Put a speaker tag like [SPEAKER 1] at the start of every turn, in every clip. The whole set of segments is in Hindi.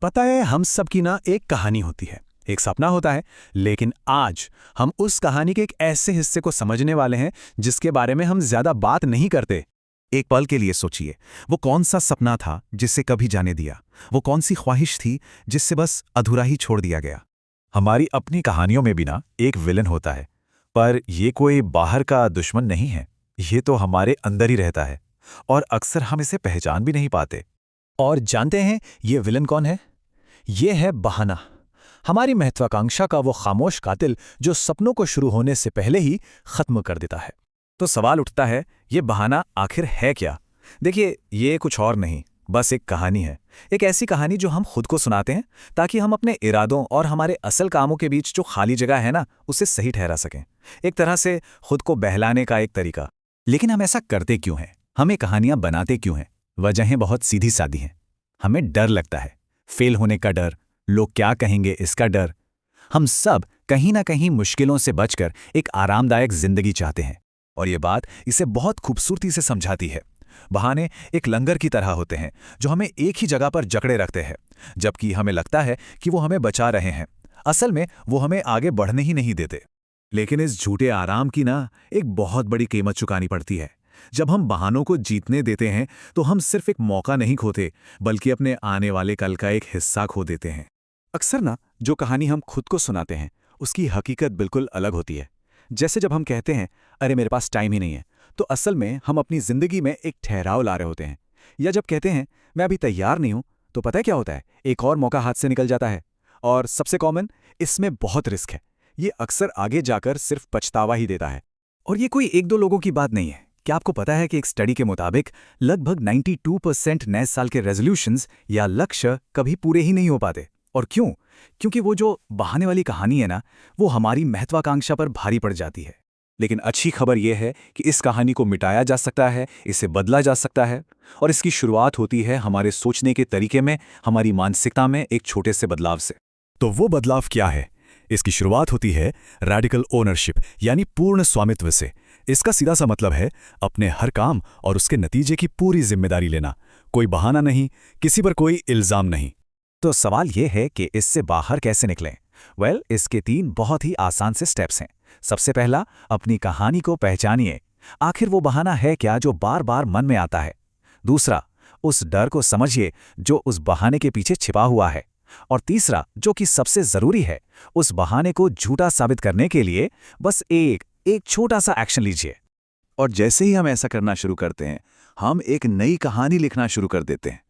[SPEAKER 1] पता है, हम सब की ना एक कहानी होती है, एक सपना होता है। लेकिन आज हम उस कहानी के एक ऐसे हिस्से को समझने वाले हैं जिसके बारे में हम ज्यादा बात नहीं करते।
[SPEAKER 2] एक पल के लिए सोचिए, वो कौन सा सपना था जिसे कभी जाने दिया? वो कौन सी ख्वाहिश थी जिससे बस अधूरा ही छोड़ दिया गया? हमारी अपनी कहानियों में भी ना एक विलन होता है, पर ये कोई बाहर का दुश्मन नहीं है। ये तो हमारे अंदर ही रहता है और अक्सर हम इसे पहचान भी नहीं पाते।
[SPEAKER 1] और जानते हैं ये विलन कौन है? ये है बहाना, हमारी महत्वाकांक्षा का वो खामोश कातिल जो सपनों को शुरू होने से पहले ही खत्म कर देता है।
[SPEAKER 2] तो सवाल उठता है, ये बहाना आखिर है क्या? देखिए, ये कुछ और नहीं, बस एक कहानी है। एक ऐसी कहानी जो हम खुद को सुनाते हैं ताकि हम अपने इरादों और हमारे असल कामों के बीच जो खाली जगह है ना, उसे सही ठहरा सकें। एक तरह से खुद को बहलाने का एक तरीका। लेकिन हम ऐसा करते क्यों हैं? हमें कहानियां बनाते क्यों हैं? वजहें बहुत सीधी सादी हैं। हमें डर लगता है, फेल होने का डर, लोग क्या कहेंगे इसका डर। हम सब कहीं ना कहीं मुश्किलों से बचकर एक आरामदायक जिंदगी चाहते हैं। और ये बात इसे बहुत खूबसूरती से समझाती है। बहाने एक लंगर की तरह होते हैं जो हमें एक ही जगह पर जकड़े रखते हैं, जबकि हमें लगता है कि वो हमें बचा रहे हैं। असल में वो हमें आगे बढ़ने ही नहीं देते। लेकिन इस झूठे आराम की ना एक बहुत बड़ी कीमत चुकानी पड़ती है। जब हम बहानों को जीतने देते हैं तो हम सिर्फ एक मौका नहीं खोते, बल्कि अपने आने वाले कल का एक हिस्सा खो देते हैं। अक्सर ना जो कहानी हम खुद को सुनाते हैं उसकी हकीकत बिल्कुल अलग होती है। जैसे जब हम कहते हैं, अरे मेरे पास टाइम ही नहीं है, तो असल में हम अपनी जिंदगी में एक ठहराव ला रहे होते हैं। या जब कहते हैं, मैं अभी तैयार नहीं हूं, तो पता है क्या होता है? एक और मौका हाथ से निकल जाता है। और सबसे कॉमन, इसमें बहुत रिस्क है। ये अक्सर आगे जाकर सिर्फ पछतावा ही देता है। और ये कोई एक दो लोगों की बात नहीं है। क्या आपको पता है कि एक स्टडी के मुताबिक लगभग 92% नए साल के रेजोल्यूशंस या लक्ष्य कभी पूरे ही नहीं हो पाते? और क्यों? क्योंकि वो जो बहाने वाली कहानी है ना, वो हमारी महत्वाकांक्षा पर भारी पड़ जाती है। लेकिन अच्छी खबर यह है कि इस कहानी को मिटाया जा सकता है, इसे बदला जा सकता है। और इसकी शुरुआत होती है हमारे सोचने के तरीके में, हमारी मानसिकता में एक छोटे से बदलाव से। तो वो बदलाव क्या है? इसकी शुरुआत होती है रैडिकल ओनरशिप, यानी पूर्ण स्वामित्व से। इसका सीधा सा मतलब है अपने हर काम और उसके नतीजे की पूरी जिम्मेदारी लेना। कोई बहाना नहीं, किसी पर कोई इल्जाम नहीं। तो सवाल यह है कि इससे बाहर कैसे निकलें? इसके 3 बहुत ही आसान से स्टेप्स हैं। सबसे पहला, अपनी कहानी को पहचानिए। आखिर वो बहाना है क्या जो बार बार मन में आता है? दूसरा, उस डर को समझिए जो उस बहाने के पीछे छिपा हुआ है। और तीसरा, जो कि सबसे जरूरी है, उस बहाने को झूठा साबित करने के लिए बस एक छोटा सा एक्शन लीजिए। और जैसे ही हम ऐसा करना शुरू करते हैं, हम एक नई कहानी लिखना शुरू कर देते हैं।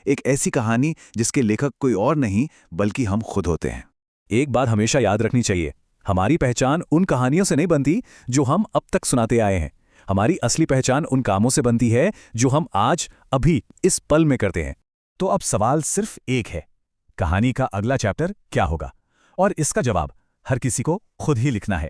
[SPEAKER 2] एक ऐसी कहानी जिसके लेखक कोई और नहीं बल्कि हम खुद होते हैं। एक बात हमेशा याद रखनी चाहिए, हमारी पहचान उन कहानियों से नहीं बनती जो हम अब तक सुनाते आए हैं। हमारी असली पहचान उन कामों से बनती है जो हम आज, अभी, इस पल में करते हैं। तो अब सवाल सिर्फ एक है, कहानी का अगला चैप्टर क्या होगा? और इसका जवाब हर किसी को खुद ही लिखना है।